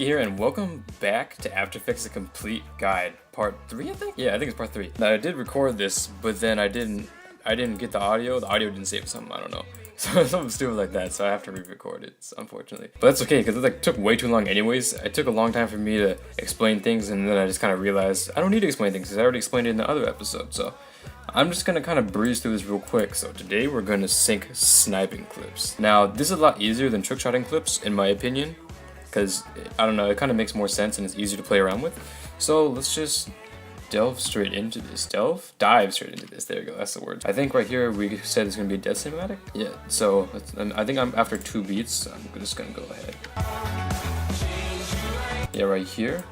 Anuki here, and welcome back to After Effects: The Complete Guide, Part 3, I think? Yeah, I think it's Part 3. Now, I did record this, but then I didn't get the audio. The audio didn't save something, I don't know. So something stupid like that, so I have to re-record it, unfortunately. But that's okay, because it took way too long anyways. It took a long time for me to explain things, and then I just kind of realized I don't need to explain things, because I already explained it in the other episode, so I'm just going to kind of breeze through this real quick. So today we're going to sync sniping clips. Now, this is a lot easier than trickshotting clips, in my opinion, because, I don't know, it kind of makes more sense and it's easier to play around with. So let's just dive straight into this. Dive straight into this. There you go, that's the word. I think right here we said it's going to be a death cinematic. Yeah, so I think I'm after 2 beats, so I'm just going to go ahead. Yeah, right here.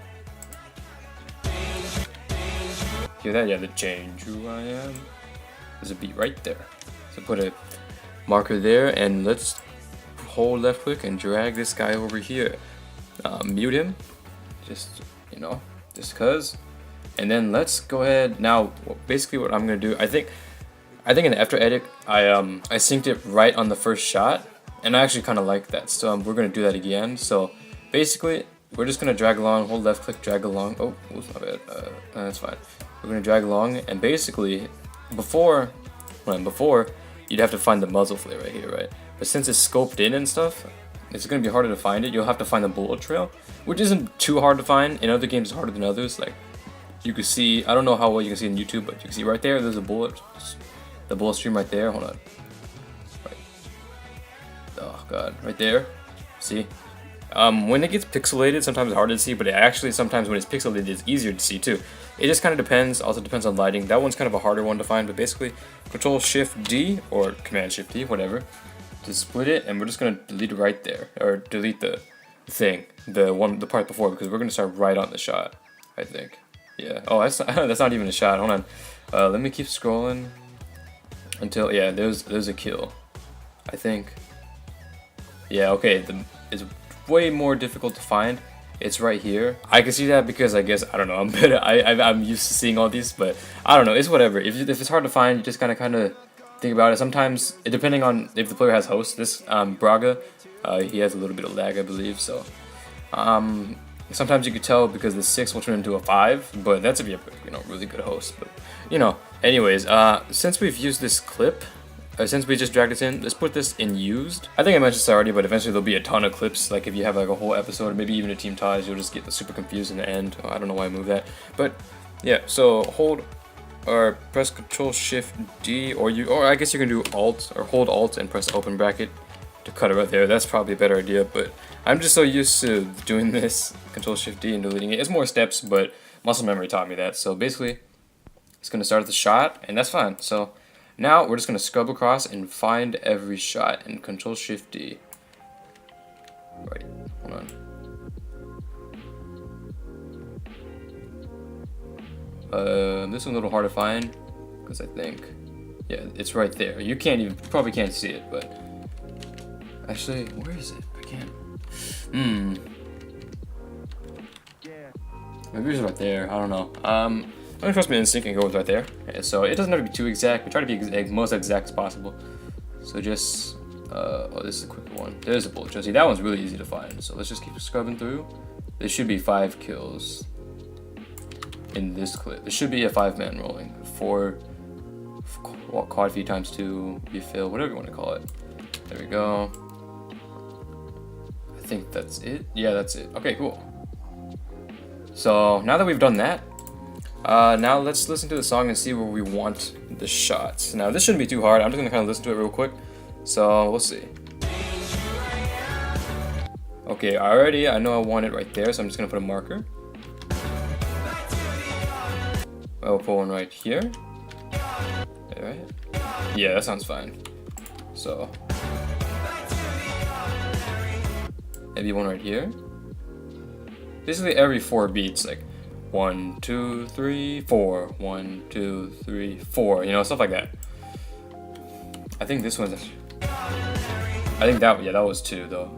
Hear that? Yeah, the change who I am. There's a beat right there. So put a marker there, and let's hold left click and drag this guy over here. Mute him, just, you know, just cause. And then let's go ahead. Now, basically what I'm gonna do, I think in the After Edit, I synced it right on the first shot, and I actually kind of like that. So we're gonna do that again. So basically, we're just gonna drag along, hold left click, drag along. Oh, oops, my bad. That's fine. We're gonna drag along, and basically, before you'd have to find the muzzle flare right here, right? But since it's scoped in and stuff, it's gonna be harder to find it. You'll have to find the bullet trail, which isn't too hard to find. In other games, it's harder than others. Like you can see, I don't know how well you can see in YouTube, but you can see right there. There's a bullet, the bullet stream right there. Hold on. Right. Oh god, right there. See. When it gets pixelated, sometimes it's harder to see, but sometimes when it's pixelated, it's easier to see too. It just kind of depends. Also depends on lighting. That one's kind of a harder one to find, but basically, Control Shift D or Command Shift D, whatever, to split it, and we're just gonna delete it right there, or delete the thing, the part before, because we're gonna start right on the shot. I think. Yeah. Oh, that's not even a shot. Hold on. Let me keep scrolling until there's a kill. I think. Yeah. Okay. It's way more difficult to find. It's right here. I can see that because I guess, I don't know, I'm better. I'm used to seeing all these, but I don't know, it's whatever. If it's hard to find, you just kind of think about it. Sometimes, depending on if the player has host, this Braga, he has a little bit of lag, I believe, so sometimes you could tell because the 6 will turn into a 5, but that's if you have, really good host. But anyways, since we've used this clip, since we just dragged this in, let's put this in used. I think I mentioned this already, but eventually there'll be a ton of clips. Like if you have like a whole episode, or maybe even a team ties, you'll just get super confused in the end. I don't know why I moved that, but yeah. So hold or press Control Shift D, or I guess you can do Alt or hold Alt and press open bracket to cut it right there. That's probably a better idea, but I'm just so used to doing this Control Shift D and deleting it. It's more steps, but muscle memory taught me that. So basically, it's gonna start at the shot, and that's fine. So now we're just gonna scrub across and find every shot and Control Shift D. Right, hold on. This one's a little hard to find because I think, yeah, it's right there. You probably can't see it, but actually, where is it? I can't. Maybe it's right there. I don't know. I'm gonna trust my instinct and go with right there. Okay, so it doesn't have to be too exact, but try to be most exact as possible. So just, oh, this is a quick one. There's a bullet trail. See, that one's really easy to find. So let's just keep scrubbing through. There should be 5 kills in this clip. There should be a 5-man rolling. 4 quad feed times 2, refill, whatever you want to call it. There we go. I think that's it. Yeah, that's it. Okay, cool. So now that we've done that, now let's listen to the song and see where we want the shots. Now this shouldn't be too hard. I'm just gonna kind of listen to it real quick. So we'll see. Okay, I know I want it right there, so I'm just gonna put a marker. I'll put one right here. Alright. Yeah, that sounds fine. So maybe one right here. Basically every 4 beats, like 1, 2, 3, 4. 1, 2, 3, 4. Stuff like that. I think this one's. I think that was 2 though.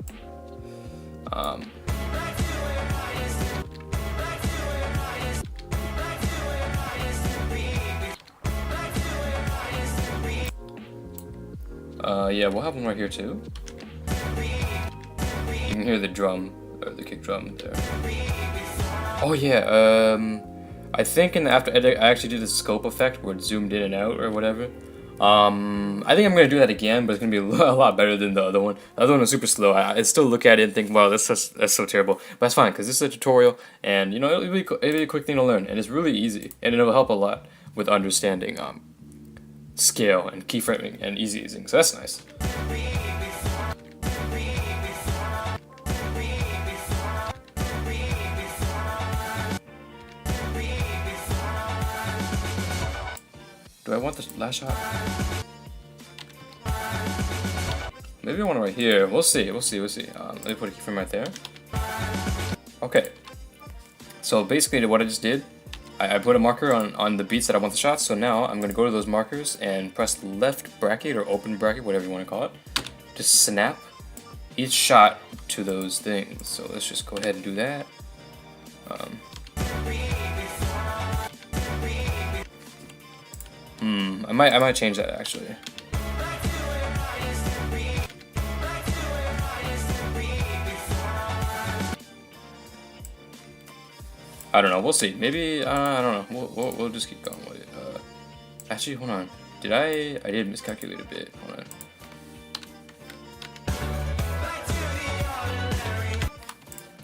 Yeah, we'll have one right here too. You can hear the drum. or the kick drum there. Oh yeah, I think in the after edit I actually did a scope effect where it zoomed in and out or whatever. I think I'm gonna do that again, but it's gonna be a lot better than the other one. The other one was super slow. I still look at it and think, wow, that's so terrible. But that's fine because this is a tutorial, and you know it'll be a quick thing to learn, and it's really easy, and it'll help a lot with understanding scale and keyframing and easy easing. So that's nice. Do I want the last shot? Maybe I want it right here. We'll see. Let me put a keyframe right there. Okay. So basically what I just did, I put a marker on the beats that I want the shots. So now I'm going to go to those markers and press the left bracket or open bracket, whatever you want to call it. Just snap each shot to those things. So let's just go ahead and do that. I might change that actually. I don't know. We'll see. Maybe I don't know. We'll just keep going with it. Actually, hold on. I did miscalculate a bit. Hold on.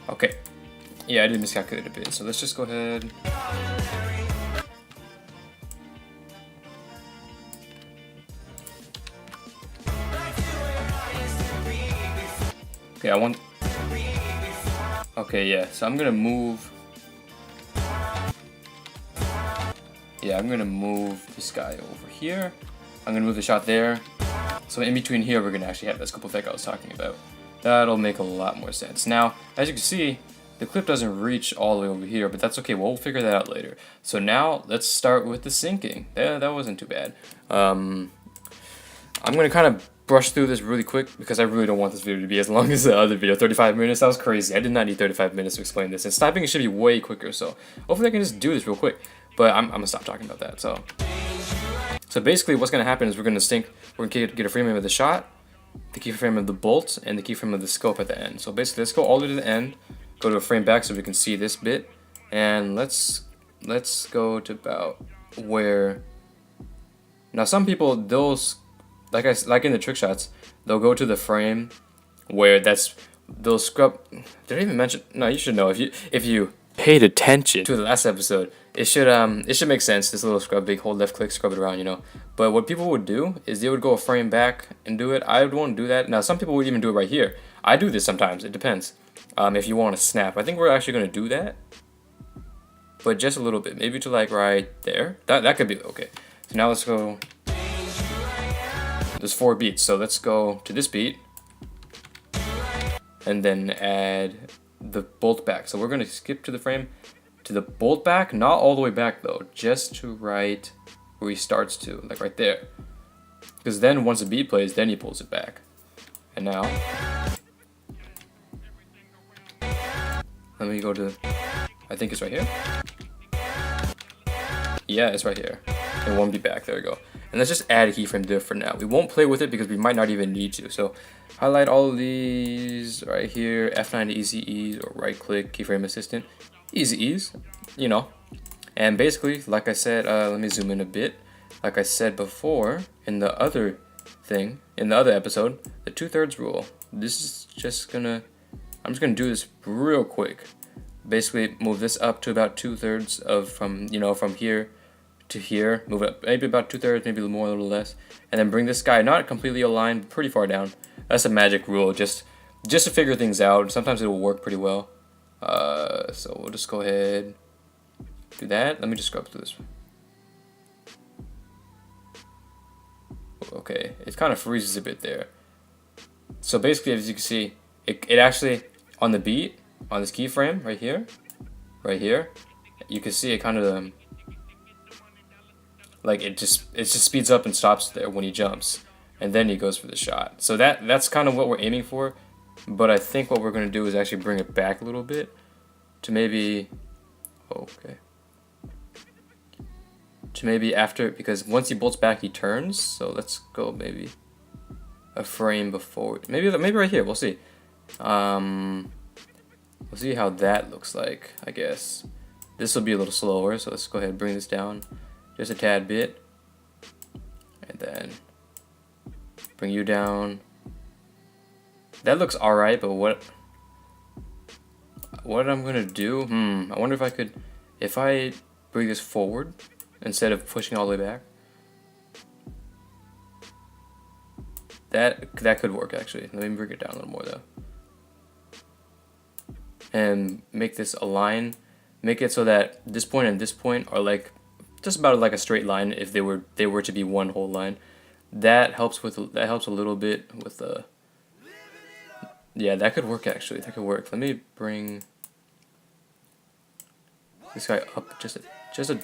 Okay. Yeah, I did miscalculate a bit. So let's just go ahead. Okay, okay, yeah, so I'm gonna move. Yeah, I'm gonna move this guy over here. I'm gonna move the shot there. So in between here, we're gonna actually have that scope effect I was talking about. That'll make a lot more sense. Now, as you can see, the clip doesn't reach all the way over here, but that's okay. We'll figure that out later. So now, let's start with the syncing. That wasn't too bad. I'm gonna kind of brush through this really quick because I really don't want this video to be as long as the other video. 35 minutes, that was crazy. I did not need 35 minutes to explain this. And sniping should be way quicker, so hopefully I can just do this real quick. But I'm gonna stop talking about that. So basically what's gonna happen is we're gonna get a frame of the shot, the keyframe of the bolt, and the keyframe of the scope at the end. So basically let's go all the way to the end, go to a frame back so we can see this bit, and let's go to about where. Now some people, those like in the trick shots, they'll go to the frame where they'll scrub. Did I even mention? No, you should know if you paid attention to the last episode. It should make sense. This little scrub, big hold left click, scrub it around, you know. But what people would do is they would go a frame back and do it. I won't do that. Now some people would even do it right here. I do this sometimes. It depends. If you want to snap, I think we're actually gonna do that, but just a little bit, maybe to like right there. That could be okay. So now let's go. There's 4 beats, so let's go to this beat and then add the bolt back. So we're gonna skip to the frame to the bolt back, not all the way back though, just to right where he starts to, like right there. Because then once the beat plays, then he pulls it back. And now, let me go to, I think it's right here. Yeah, it's right here. And 1 beat back, there we go. And let's just add a keyframe there for now. We won't play with it because we might not even need to. So highlight all of these right here, F9 to easy ease, or right click, keyframe assistant, easy ease, you know. And basically, like I said, let me zoom in a bit. Like I said before in the other thing, in the other episode, the 2/3 rule. This is just gonna, I'm just gonna do this real quick. Basically move this up to about 2/3 of from here to here, move it up maybe about 2/3, maybe a little more, a little less, and then bring this guy not completely aligned, but pretty far down. That's a magic rule, just to figure things out. Sometimes it will work pretty well. So we'll just go ahead, do that. Let me just scrub through this. Okay, it kind of freezes a bit there. So basically, as you can see, it actually on the beat, on this keyframe right here, you can see it kind of like it just speeds up and stops there when he jumps, and then he goes for the shot. So that's kind of what we're aiming for. But I think what we're going to do is actually bring it back a little bit to maybe, okay, to maybe after, because once he bolts back he turns. So let's go maybe a frame before, maybe right here, we'll see. We'll see how that looks like, I guess. This will be a little slower, so let's go ahead and bring this down just a tad bit. And then bring you down. That looks alright, but what I'm gonna do, I wonder if I could, if I bring this forward instead of pushing all the way back. That could work actually. Let me bring it down a little more though. And make this a line. Make it so that this point and this point are like just about like a straight line if they were to be one whole line. That helps a little bit with the yeah, that could work actually. That could work. Let me bring this guy up just a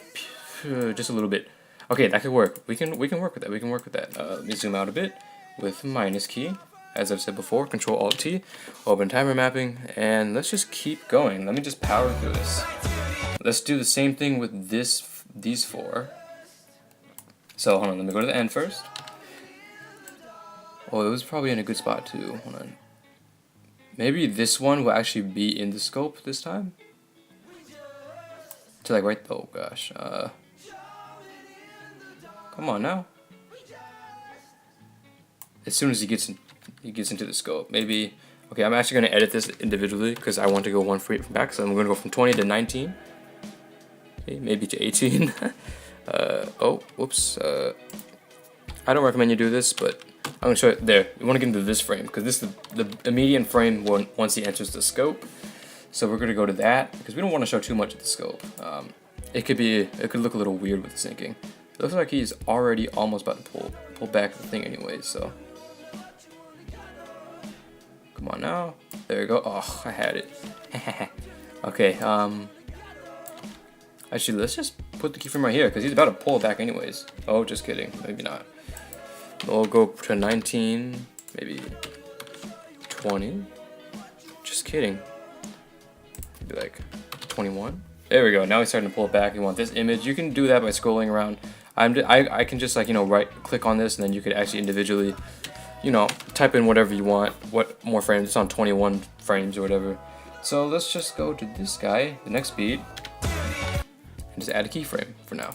little bit. Okay, that could work. We can work with that. We can work with that. Let me zoom out a bit with minus key. As I've said before, Control Alt T, open time remapping, and let's just keep going. Let me just power through this. Let's do the same thing with these four. So hold on, let me go to the end first. Oh, it was probably in a good spot too. Hold on. Maybe this one will actually be in the scope this time. To like right. Oh gosh. Come on now. As soon as he gets into the scope, maybe. Okay, I'm actually going to edit this individually because I want to go one frame from back. So I'm going to go from 20 to 19. Okay, maybe to 18. Oh, whoops. I don't recommend you do this, but I'm going to show it there. You want to get into this frame because this is the median frame once he enters the scope. So we're going to go to that because we don't want to show too much of the scope. It could look a little weird with the syncing. It looks like he's already almost about to pull back the thing anyways, so. Come on now. There you go. Oh, I had it. Okay, actually, let's just put the keyframe right here, because he's about to pull it back anyways. Oh, just kidding. Maybe not. We'll go to 19, maybe 20. Just kidding. Maybe like 21. There we go. Now he's starting to pull it back. You want this image. You can do that by scrolling around. I can just like, you know, right click on this, and then you could actually individually, you know, type in whatever you want, what more frames. It's on 21 frames or whatever. So let's just go to this guy, the next beat, and just add a keyframe for now.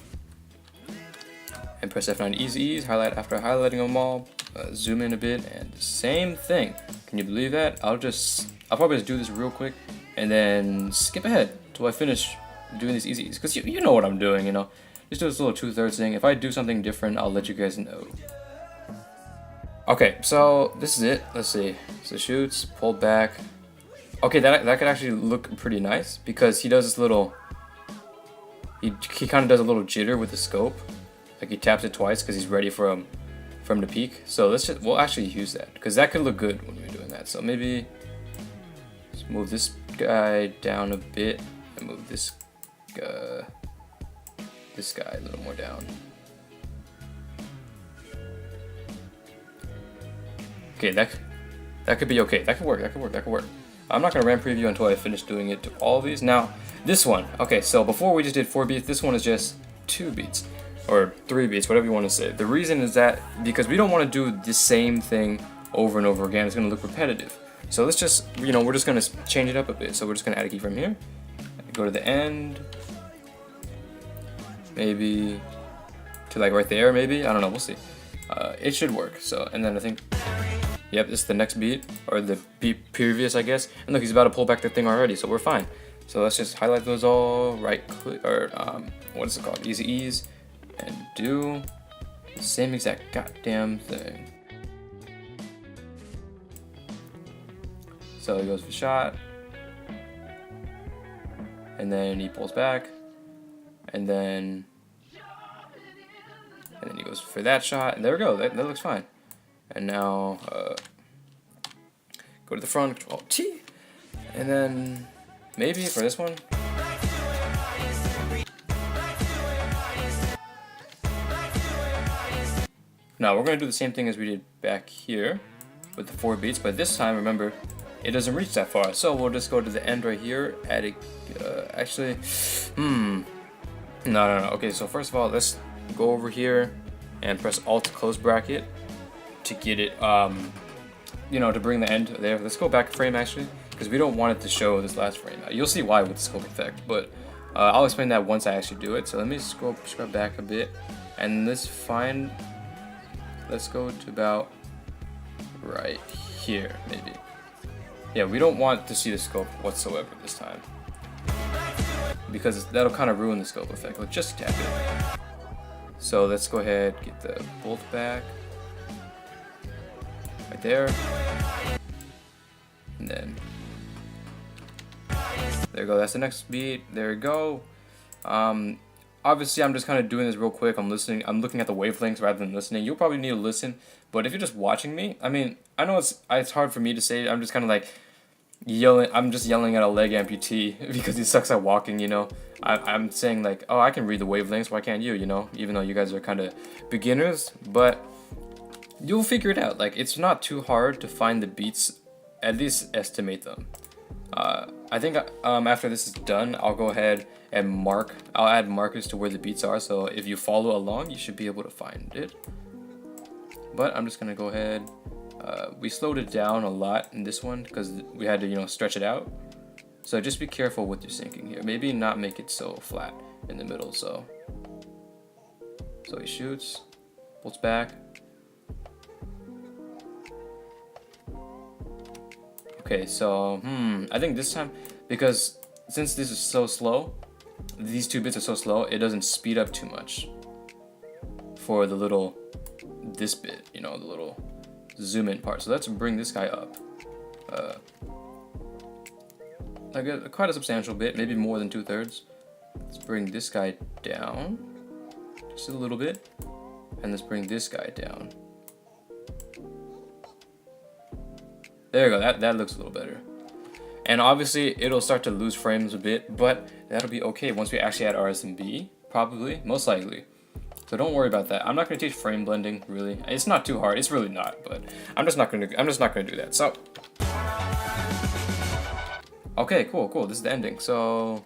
And press F9 easy ease, highlight after highlighting them all, zoom in a bit, and the same thing. Can you believe that? I'll probably just do this real quick, and then skip ahead till I finish doing these easy ease, because you know what I'm doing, you know. Just do this little 2/3 thing. If I do something different, I'll let you guys know. Okay, so this is it. Let's see. So shoots, pulled back. Okay, that could actually look pretty nice because he does this little. He kind of does a little jitter with the scope, like he taps it twice because he's ready for him to peak. So we'll actually use that because that could look good when you're doing that. So maybe let's move this guy down a bit and move this guy a little more down. Okay, that could be okay. That could work. That could work. I'm not gonna RAM preview until I finish doing it to all of these. Now, this one. Okay, so before we just did 4 beats. This one is just 2 beats or 3 beats, whatever you want to say. The reason is that because we don't want to do the same thing over and over again. It's gonna look repetitive. So let's just, you know, we're just gonna change it up a bit. So we're just gonna add a keyframe here. Go to the end. Maybe to like right there. Maybe I don't know. We'll see. It should work. So and then I think. Yep, this is the next beat, or the beat previous, I guess. And look, he's about to pull back the thing already, so we're fine. So let's just highlight those all, right click, or what is it called? Easy ease, and do the same exact goddamn thing. So he goes for shot, and then he pulls back, and then he goes for that shot, and there we go. That looks fine. And now go to the front, Control T, and then maybe for this one. Now we're gonna do the same thing as we did back here with the 4 beats, but this time remember it doesn't reach that far. So we'll just go to the end right here. Add it. Actually, no. Okay, so first of all, let's go over here and press Alt to close bracket. To get it, you know, to bring the end there. Let's go back a frame actually, because we don't want it to show this last frame. You'll see why with the scope effect, but I'll explain that once I actually do it. So let me scrub back a bit, and let's go to about right here, maybe. Yeah, we don't want to see the scope whatsoever this time, because that'll kind of ruin the scope effect. Let's just tap it. So let's go ahead, get the bolt back. Right there. And then there you go, that's the next beat. There you go. Obviously I'm just kind of doing this real quick. I'm looking at the wavelengths rather than listening. You'll probably need to listen, but if you're just watching me, I mean, I know it's hard for me to say. I'm just kind of like yelling. I'm just yelling at a leg amputee because he sucks at walking, you know. I'm saying like, oh, I can read the wavelengths, why can't you, you know, even though you guys are kind of beginners, but you'll figure it out. Like, it's not too hard to find the beats, at least estimate them. I think after this is done, I'll go ahead and I'll add markers to where the beats are, so if you follow along, you should be able to find it. But I'm just gonna go ahead. We slowed it down a lot in this one because we had to, you know, stretch it out. So just be careful with your syncing here. Maybe not make it so flat in the middle. So he shoots, bolts back. Okay, so I think this time, because since this is so slow, these two bits are so slow, it doesn't speed up too much for the little this bit, you know, the little zoom in part. So let's bring this guy up. Like quite a substantial bit, maybe more than 2/3. Let's bring this guy down just a little bit, and let's bring this guy down. There you go, that looks a little better. And obviously it'll start to lose frames a bit, but that'll be okay once we actually add RSMB, probably, most likely. So don't worry about that. I'm not gonna teach frame blending, really. It's not too hard, it's really not, but I'm just not gonna do that. So okay, cool. This is the ending. So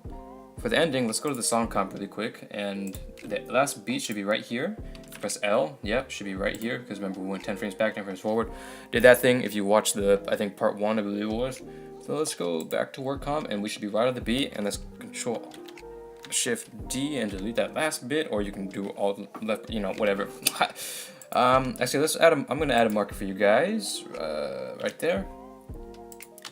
for the ending, let's go to the song comp really quick, and the last beat should be right here. Press L, yep, should be right here, because remember we went 10 frames back, 10 frames forward. Did that thing if you watch I think part 1, I believe it was. So let's go back to work comp, and we should be right on the beat, and let's Control Shift D and delete that last bit, or you can do all left, you know, whatever. Actually, let's add I'm gonna add a marker for you guys, right there.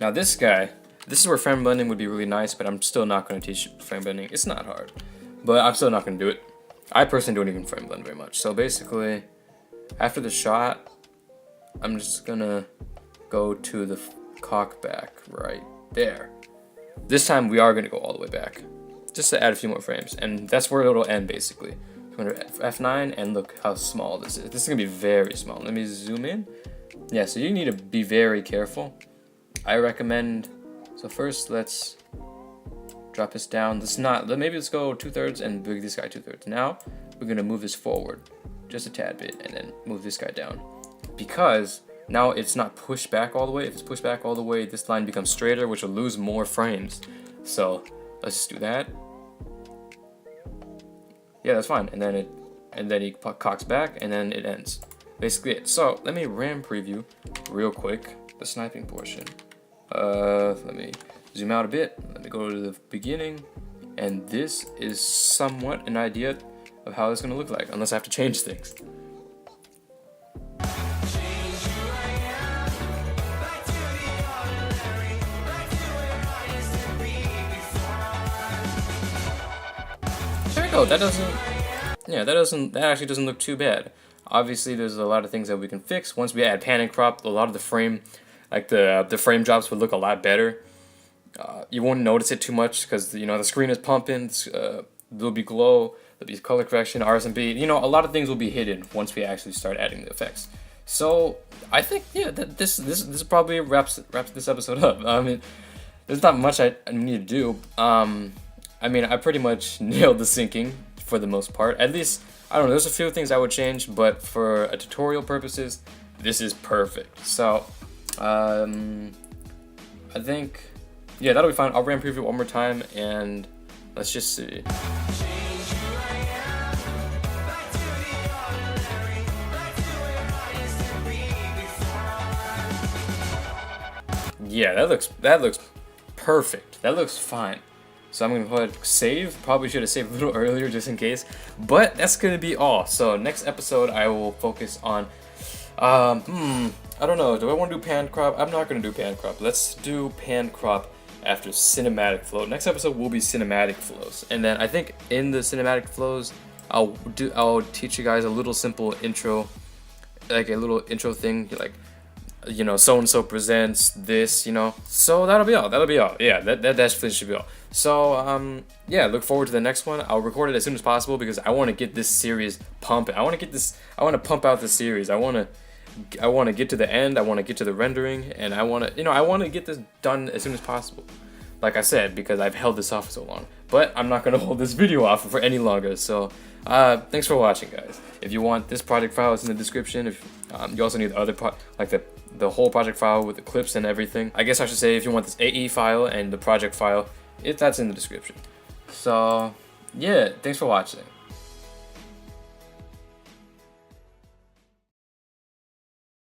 Now this guy, this is where frame blending would be really nice, but I'm still not going to teach frame blending. It's not hard, but I'm still not going to do it. I personally don't even frame blend very much. So basically, after the shot, I'm just going to go to the cock back right there. This time we are going to go all the way back, just to add a few more frames, and that's where it'll end basically. I'm going to F9, and look how small this is. This is going to be very small. Let me zoom in. Yeah, so you need to be very careful. I recommend. So first, let's drop this down. Maybe let's go 2/3 and bring this guy 2/3. Now we're gonna move this forward just a tad bit, and then move this guy down, because now it's not pushed back all the way. If it's pushed back all the way, this line becomes straighter, which will lose more frames. So let's just do that. Yeah, that's fine. And then he cocks back, and then it ends. Basically it. So let me RAM preview real quick the sniping portion. Let me zoom out a bit. Let me go to the beginning, and this is somewhat an idea of how it's going to look like, unless I have to change things. There we go. That actually doesn't look too bad. Obviously, there's a lot of things that we can fix once we add pan and crop. A lot of the frame. Like the frame drops would look a lot better. You won't notice it too much because, you know, the screen is pumping. There'll be glow, there'll be color correction, RSMB. You know, a lot of things will be hidden once we actually start adding the effects. So I think, yeah, this probably wraps this episode up. I mean, there's not much I need to do. I mean, I pretty much nailed the syncing for the most part. At least, I don't know. There's a few things I would change, but for a tutorial purposes, this is perfect. So. I think, yeah, that'll be fine. I'll RAM preview one more time, and let's just see. Yeah, that looks perfect. That looks fine. So I'm gonna go ahead and save. Probably should have saved a little earlier just in case. But that's gonna be all. So next episode I will focus on I don't know, do I want to do pan crop? I'm not gonna do pan crop. Let's do pan crop after cinematic flow. Next episode will be cinematic flows. And then I think in the cinematic flows I'll teach you guys a little simple intro, like a little intro thing, like, you know, so and so presents this, you know. So that'll be all. Yeah, that should be all. So yeah, look forward to the next one. I'll record it as soon as possible because I want to get this series pumping. I want to pump out the series. I want to get to the end. I want to get to the rendering, and I want to get this done as soon as possible. Like I said, because I've held this off for so long. But I'm not gonna hold this video off for any longer. So thanks for watching, guys. If you want this project file, it's in the description. If you also need the other like the whole project file with the clips and everything. I guess I should say if you want this AE file and the project file, that's in the description. So yeah, thanks for watching.